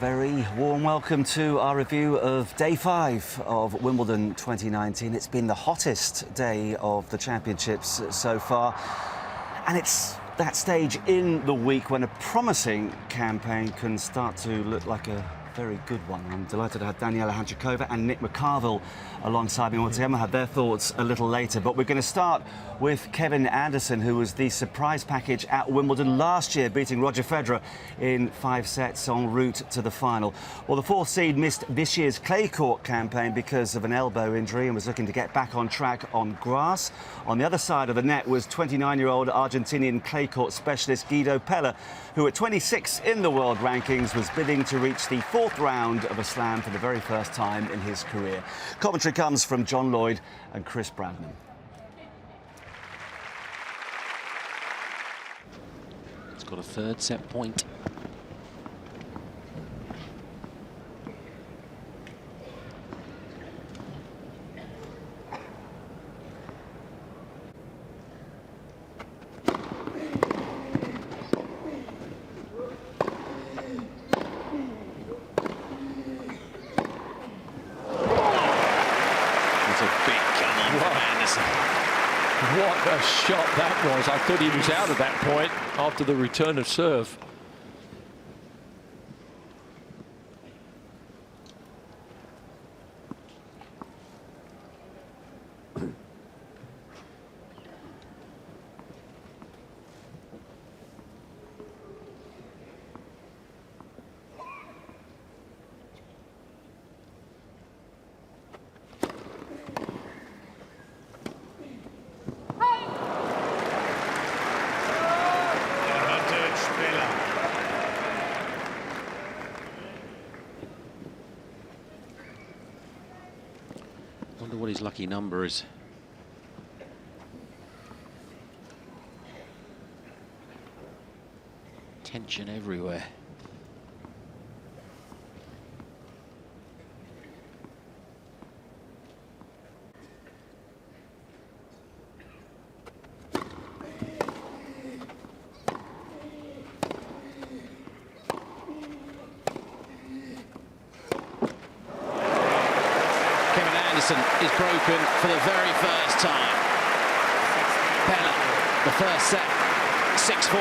Very warm welcome to our review of Day 5 of Wimbledon 2019. It's been the hottest day of the championships so far, and it's that stage in the week when a promising campaign can start to look like a very good one. I'm delighted to have Daniela Hanchikova and Nick McCarville alongside me once again. We'll have their thoughts a little later, but we're going to start with Kevin Anderson, who was the surprise package at Wimbledon last year, beating Roger Federer in 5 sets en route to the final. Well, the fourth seed missed this year's clay court campaign because of an elbow injury and was looking to get back on track on grass. On the other side of the net was 29-year-old Argentinian clay court specialist Guido Pella, who at 26 in the world rankings was bidding to reach the fourth round of a slam for the very first time in his career. Commentary comes from John Lloyd and Chris Bradman. It's got a third set point. What a shot that was. I thought he was out at that point after the return of serve. Wonder what his lucky number is. Tension everywhere. Is broken for the very first time. Pella, the first set, 6-4.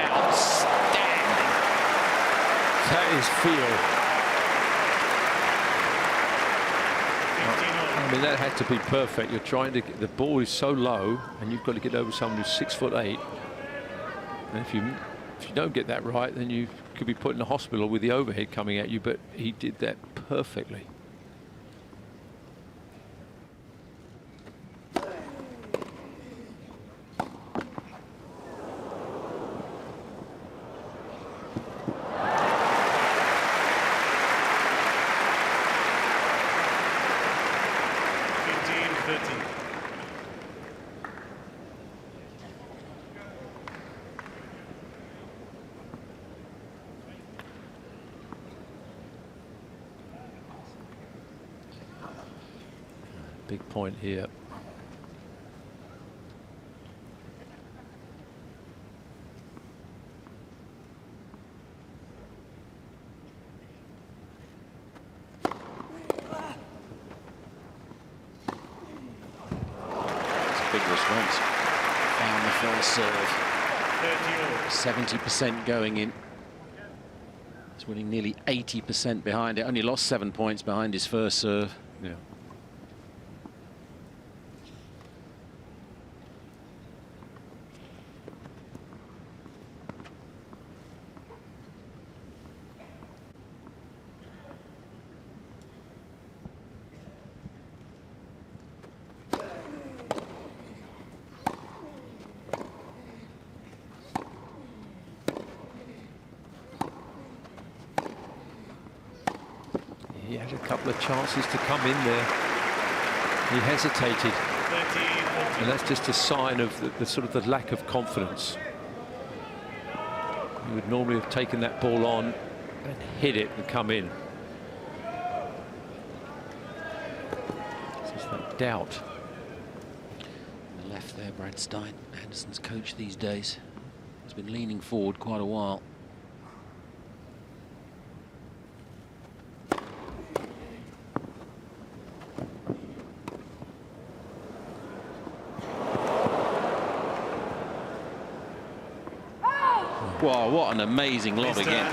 Outstanding. That is feel. I mean, that had to be perfect. You're trying to get, the ball is so low, and you've got to get over someone who's 6'8". And if you don't get that right, then you could be put in the hospital with the overhead coming at you. But he did that perfectly. Big point here. Big response. Found the first serve. 70% going in. He's winning nearly 80% behind it. Only lost 7 points behind his first serve. Yeah. He had a couple of chances to come in there. He hesitated. And that's just a sign of the sort of the lack of confidence. He would normally have taken that ball on and hit it and come in. doubt. On the left there, Brad Stein, Anderson's coach these days, has been leaning forward quite a while. Wow, what an amazing lob again.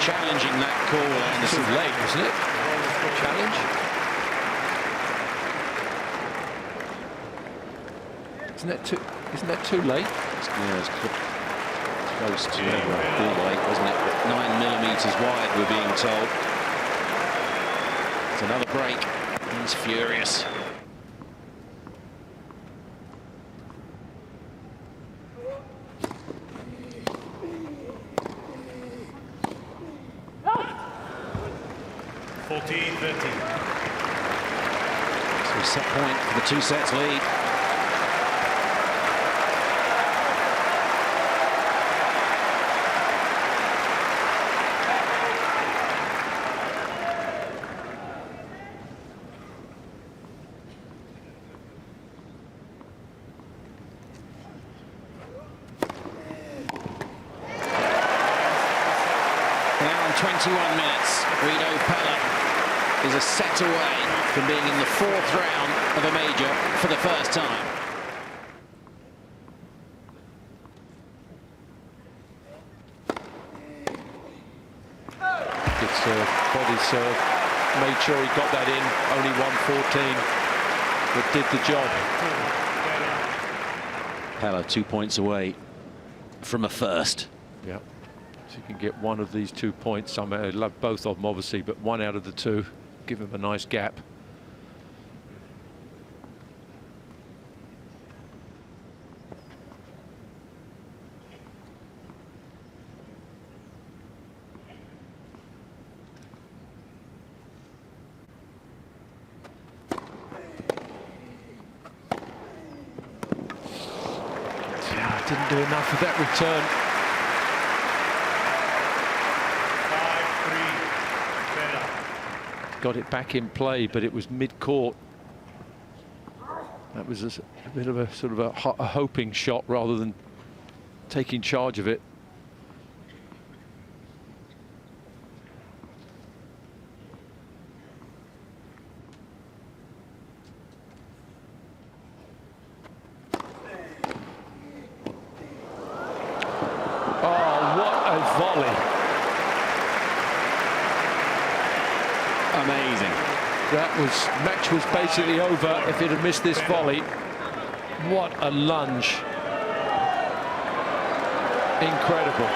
Challenging that call, Anderson. Too late, isn't it? Challenge. Isn't that too late? Yeah, it's close to ball late, wasn't it? But 9 millimeters wide, we're being told. It's another break. He's furious. So set point for the 2 sets lead. Now on 21 minutes, Guido Pella is a set away from being in the 4th round of a major for the first time. It's a body serve. Made sure he got that in. Only 114, but did the job. Pella 2 points away from a first. Yeah. So you can get one of these 2 points. I mean, I love both of them, obviously, but one out of the 2. Give him a nice gap. Yeah, didn't do enough of that return. 5-3. Got it back in play, but it was mid-court. That was a bit of a sort of a hoping shot rather than taking charge of it. Oh, what a volley. Amazing. Match was basically over if it had missed this volley. What a lunge. Incredible.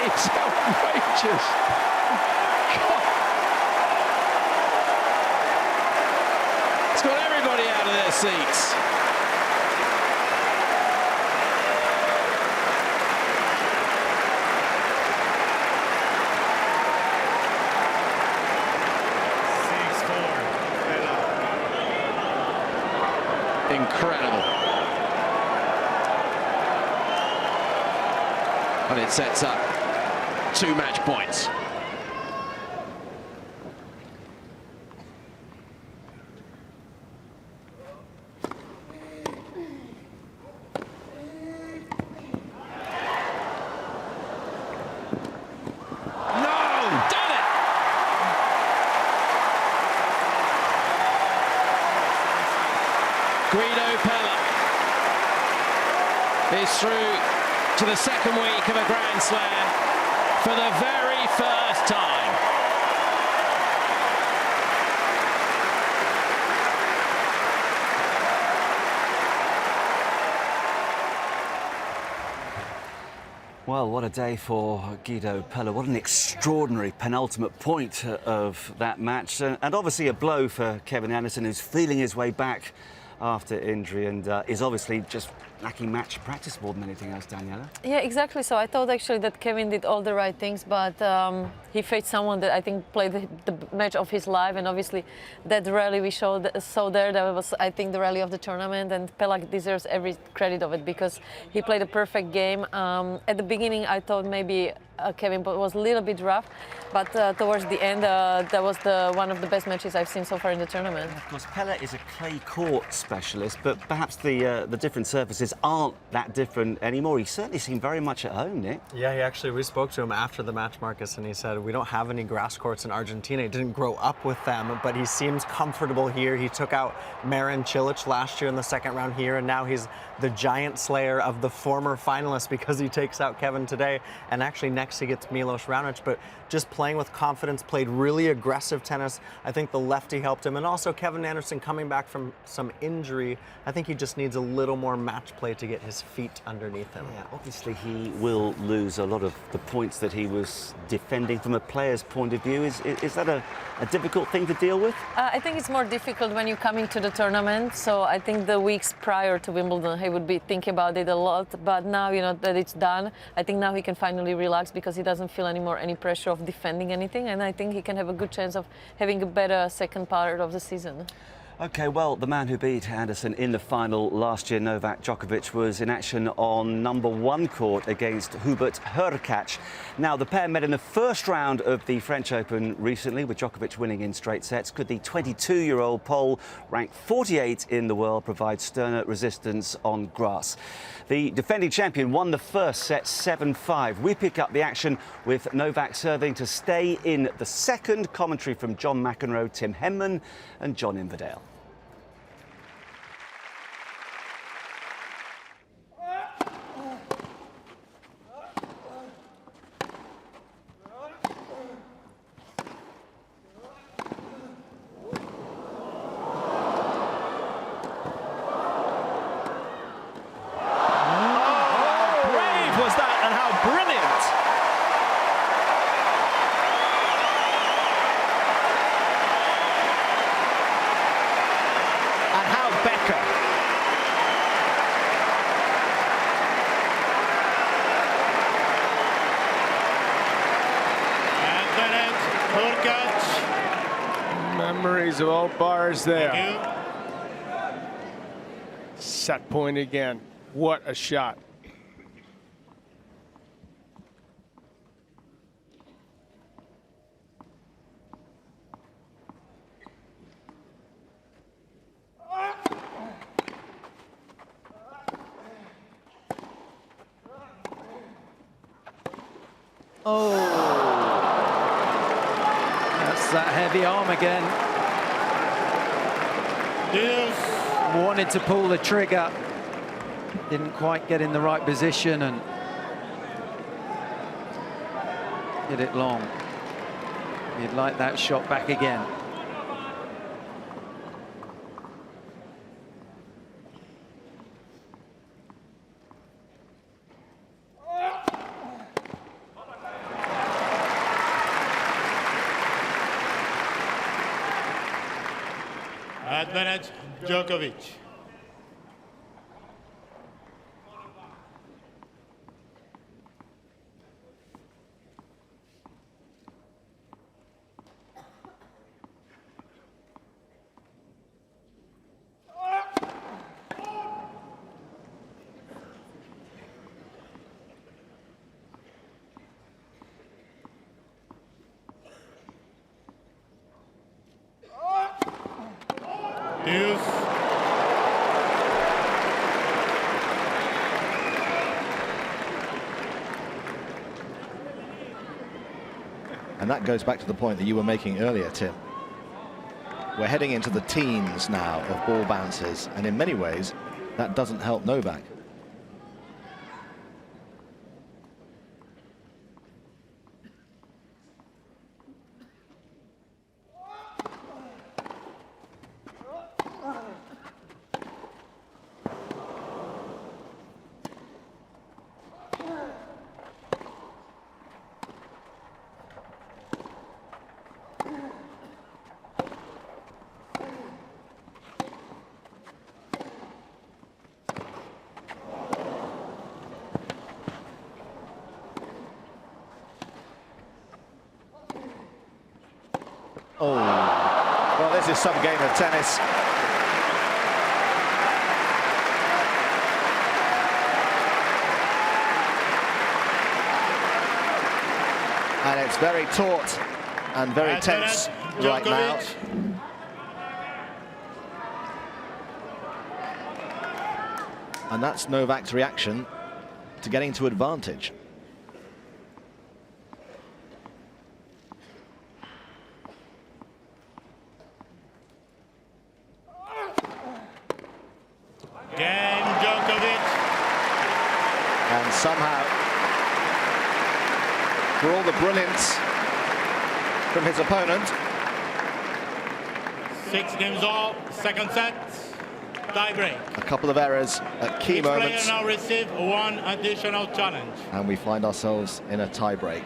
It's outrageous. God. It's got everybody out of their seats. Incredible. And it sets up 2 match points. Guido Pella is through to the second week of a Grand Slam for the very first time. Well, Well, what a day for Guido Pella. What an extraordinary penultimate point of that match. And obviously a blow for Kevin Anderson, who's feeling his way back after injury and is obviously just lacking match practice more than anything else, Daniela. Yeah, exactly. So I thought actually that Kevin did all the right things, but he faced someone that I think played the match of his life, and obviously that rally we saw there, that was, I think, the rally of the tournament, and Pella deserves every credit of it because he played a perfect game. At the beginning, I thought maybe Kevin was a little bit rough, but towards the end, that was one of the best matches I've seen so far in the tournament. Of course, Pella is a clay court specialist, but perhaps the different surfaces aren't that different anymore. He certainly seemed very much at home, Nick. Yeah, we spoke to him after the match, Marcus, and he said, we don't have any grass courts in Argentina. He didn't grow up with them, but he seems comfortable here. He took out Marin Cilic last year in the second round here, and now he's the giant slayer of the former finalists because he takes out Kevin today. And actually next he gets Milos Raonic, but just playing with confidence, played really aggressive tennis. I think the lefty helped him, and also Kevin Anderson coming back from some injury. I think he just needs a little more match play to get his feet underneath him. Yeah, obviously he will lose a lot of the points that he was defending from a player's point of view. Is that a difficult thing to deal with? I think it's more difficult when you're coming to the tournament. So I think the weeks prior to Wimbledon, he would be thinking about it a lot. But now, you know, that it's done, I think now he can finally relax because he doesn't feel anymore any pressure of defending anything. And I think he can have a good chance of having a better second part of the season. OK, well, the man who beat Anderson in the final last year, Novak Djokovic, was in action on #1 court against Hubert Hurkacz. Now, the pair met in the first round of the French Open recently, with Djokovic winning in straight sets. Could the 22-year-old Pole, ranked 48 in the world, provide sterner resistance on grass? The defending champion won the first set 7-5. We pick up the action with Novak serving to stay in the second. Commentary from John McEnroe, Tim Henman and John Inverdale. Memories of old bars there. Set point again. What a shot. Oh, that's that heavy arm again. Wanted to pull the trigger, didn't quite get in the right position and hit it long. You'd like that shot back again. Advantage Djokovic. And that goes back to the point that you were making earlier, Tim. We're heading into the teens now of ball bounces, and in many ways, that doesn't help Novak. Oh, well, this is some game of tennis. And it's very taut and very tense right now. And that's Novak's reaction to getting to advantage. Game Djokovic. And somehow, for all the brilliance from his opponent, 6 games all, second set, tie break. a couple of errors at key Each player moments, now receive 1 additional challenge. and we find ourselves in a tie break.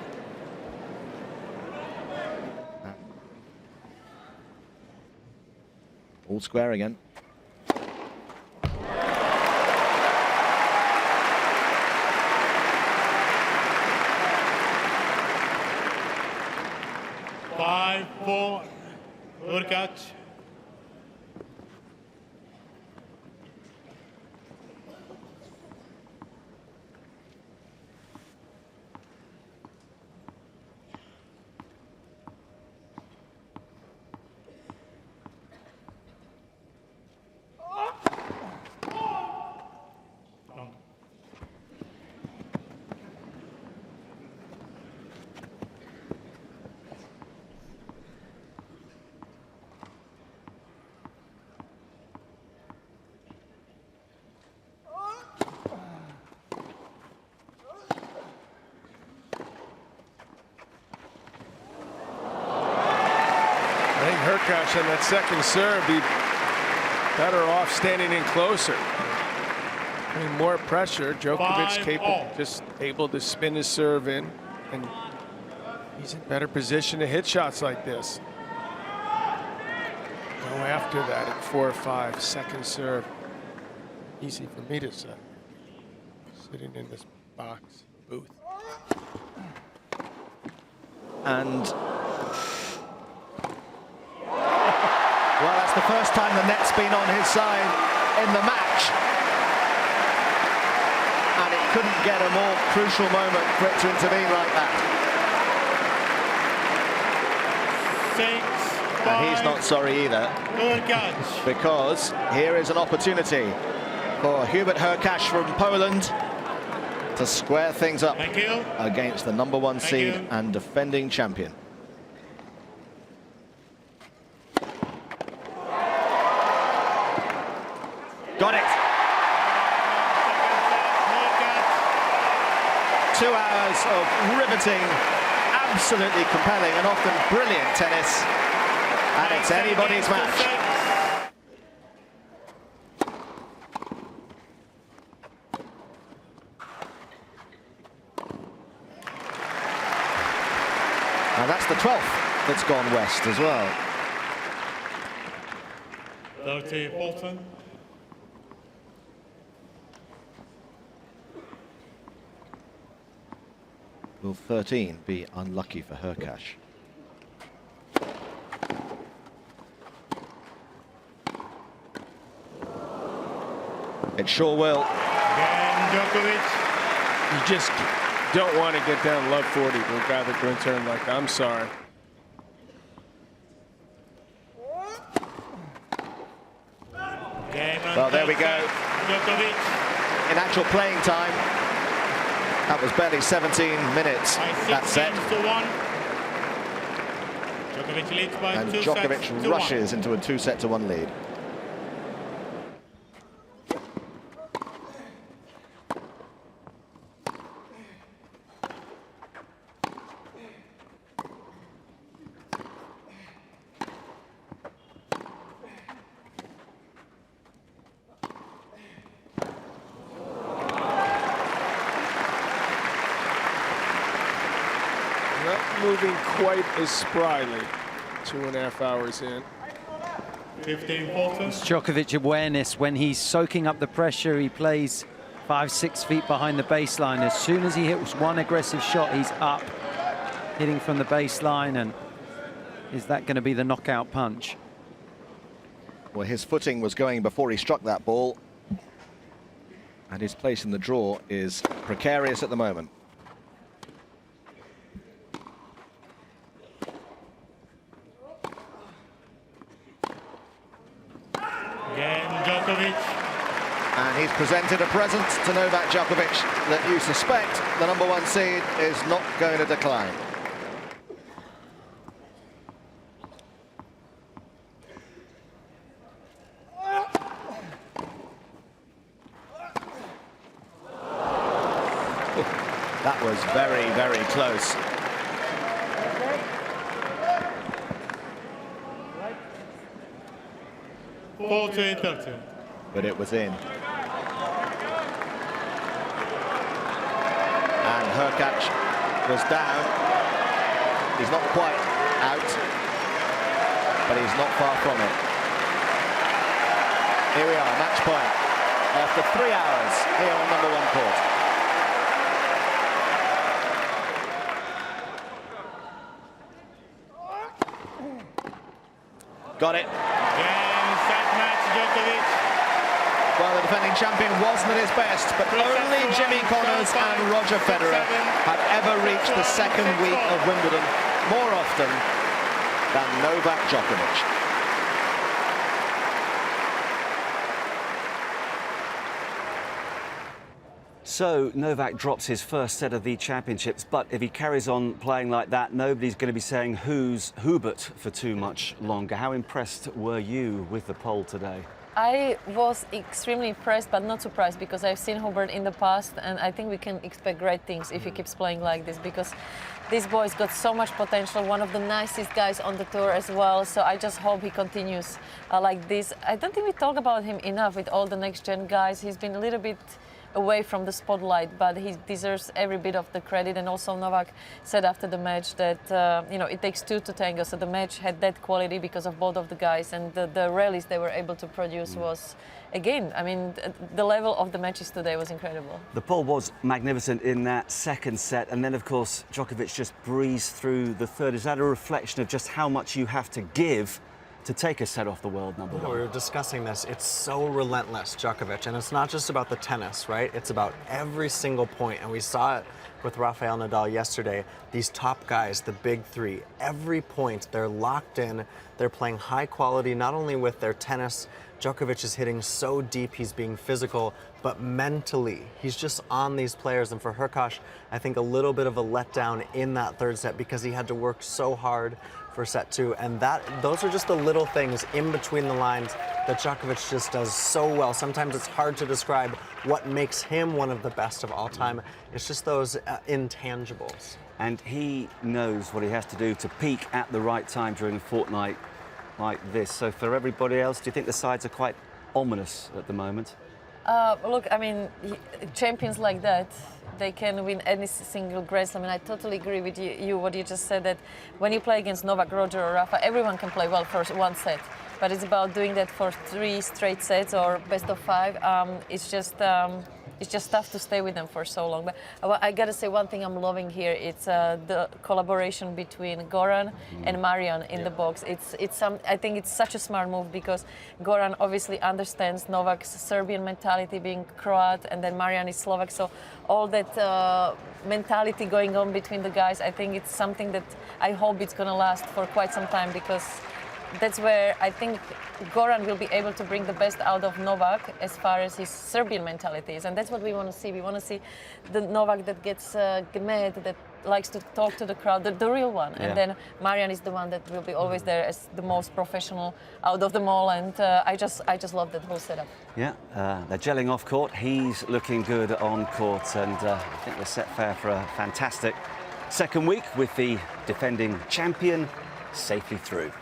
All square again. Five, 4, Urkac. I think Hurkacz on that second serve be better off standing in closer. I mean, more pressure. Djokovic just able to spin his serve in, and he's in better position to hit shots like this. Go after that at 4-5, second serve. Easy for me to say. Sitting in this box booth. And well, that's the first time the net's been on his side in the match. And it couldn't get a more crucial moment for it to intervene like that. 6, 5, And he's not sorry either, Urkac. because here is an opportunity for Hubert Hurkacz from Poland to square things up Thank you. against the #1 seed you. and defending champion. Got it. 2 hours of riveting, absolutely compelling and often brilliant tennis. And it's anybody's match. And that's the 12th that's gone west as well. 30, Bolton. Will 13 be unlucky for Hurkacz? It sure will. Game Djokovic. You just don't want to get down love 40 to a guy that can turn like that. I'm sorry. Game Well, there we go. Djokovic. In actual playing time, that was barely 17 minutes, By 6 that set. games to 1. Djokovic leads by And 2 sets Djokovic to 1. rushes into a 2-set-to-1 lead. Not moving quite as spryly 2.5 hours in. 15, Bolton. Djokovic awareness when he's soaking up the pressure. He plays 5-6 feet behind the baseline. As soon as he hits one aggressive shot, he's up, hitting from the baseline, and Is that going to be the knockout punch? Well, his footing was going before he struck that ball. And his place in the draw is precarious at the moment. Again, Djokovic. And he's presented a present to Novak Djokovic that you suspect the #1 seed is not going to decline. That was very, very close. But it was in. And Hurkacz was down. He's not quite out, but he's not far from it. Here we are, match point. After 3 hours here on #1 court. Got it. Well, the defending champion wasn't at his best, but only Jimmy Connors and Roger Federer have ever reached the second week of Wimbledon more often than Novak Djokovic. So Novak drops his first set of the championships, but if he carries on playing like that, nobody's going to be saying who's Hubert for too much longer. How impressed were you with the poll today? I was extremely impressed, but not surprised, because I've seen Hubert in the past, and I think we can expect great things if he keeps playing like this, because this boy's got so much potential, one of the nicest guys on the tour as well, so I just hope he continues like this. I don't think we talk about him enough with all the next-gen guys. He's been a little bit away from the spotlight, but he deserves every bit of the credit. And also Novak said after the match that it takes two to tango, so the match had that quality because of both of the guys, and the rallies they were able to produce was, again, I mean, the level of the matches today was incredible. The poll was magnificent in that second set, and then of course Djokovic just breezed through the third. Is that a reflection of just how much you have to give to take a set off the world #1? We were discussing this. It's so relentless, Djokovic, and it's not just about the tennis, right? It's about every single point, and we saw it with Rafael Nadal yesterday. These top guys, the big three, every point, they're locked in. They're playing high quality, not only with their tennis. Djokovic is hitting so deep, he's being physical, but mentally, he's just on these players. And for Hurkacz, I think a little bit of a letdown in that third set because he had to work so hard for set two. And those are just the little things in between the lines that Djokovic just does so well. Sometimes it's hard to describe what makes him one of the best of all time. It's just those intangibles. And he knows what he has to do to peak at the right time during a fortnight like this. So for everybody else, do you think the sides are quite ominous at the moment? Look, I mean, champions like that, they can win any single Grand Slam, and I totally agree with you what you just said, that when you play against Novak, Roger or Rafa, everyone can play well for one set, but it's about doing that for 3 straight sets or best of 5. It's just tough to stay with them for so long. But I gotta say one thing I'm loving here. It's the collaboration between Goran and Marian in the box. I think it's such a smart move because Goran obviously understands Novak's Serbian mentality, being Croat, and then Marian is Slovak. So all that mentality going on between the guys, I think it's something that I hope it's gonna last for quite some time, because that's where I think Goran will be able to bring the best out of Novak as far as his Serbian mentality is. And that's what we want to see. We want to see the Novak that gets mad, that likes to talk to the crowd, the real one. Yeah. And then Marian is the one that will be always there as the most professional out of them all. And I just love that whole setup. Yeah, they're gelling off court. He's looking good on court, and I think we're set fair for a fantastic second week with the defending champion safely through.